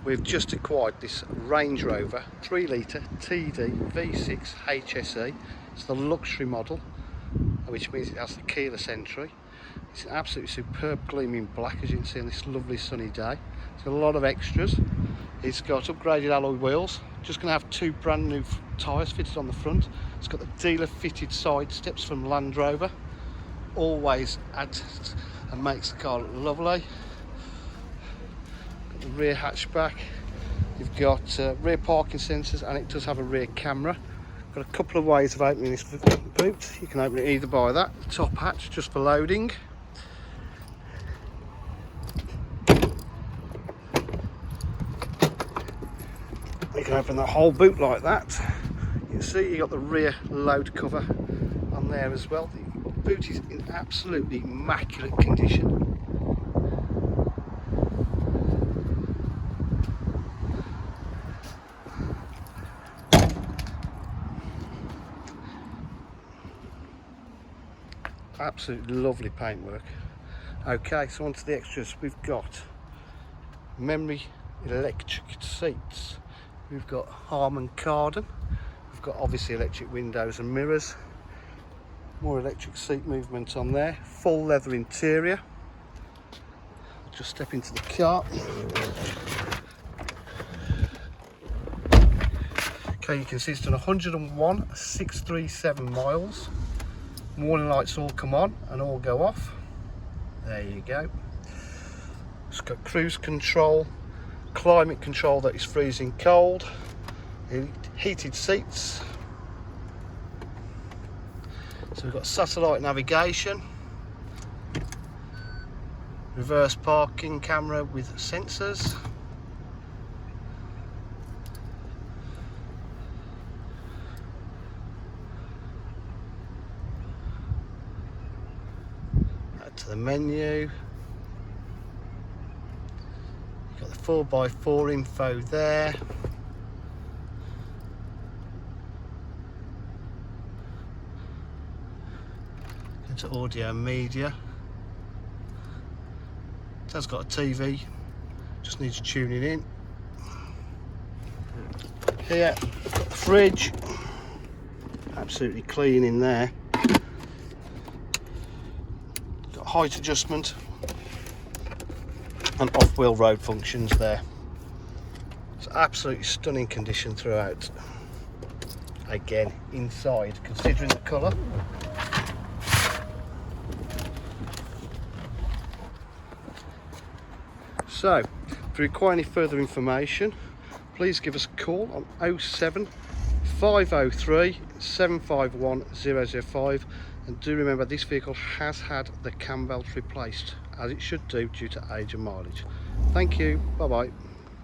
We've just acquired this Range Rover 3 litre TD V6 HSE. It's the luxury model, which means it has the keyless entry. It's an absolutely superb gleaming black, as you can see on this lovely sunny day. It's got a lot of extras. It's got upgraded alloy wheels. Just going to have 2 brand new tyres fitted on the front. It's got the dealer fitted side steps from Land Rover. Always adds and makes the car look lovely. Got the rear hatchback. You've got rear parking sensors, and it does have a rear camera. Got a couple of ways of opening this boot. You can open it either by that, the top hatch just for loading. You can open the whole boot like that. You can see you got the rear load cover on there as well. The boot is in absolutely immaculate condition. Absolutely lovely paintwork. Okay, so onto the extras. We've got memory electric seats. We've got Harman Kardon. We've got obviously electric windows and mirrors. More electric seat movement on there. Full leather interior. I'll just step into the car. Okay, you can see it's done 101,637 miles. Warning lights all come on and all go off. There you go. It's got cruise control, climate control that is freezing cold, heated seats. So we've got satellite navigation, reverse parking camera with sensors, to the menu. You've got the 4x4 info there. Into audio and media. It has got a TV, just needs tuning in. Here, got the fridge, absolutely clean in there. Height adjustment and off-wheel road functions there. It's absolutely stunning condition throughout. Again, inside, considering the colour. So, if you require any further information, please give us a call on 07 503 751 005. And do remember, this vehicle has had the cam belt replaced, as it should do due to age and mileage. Thank you, bye bye.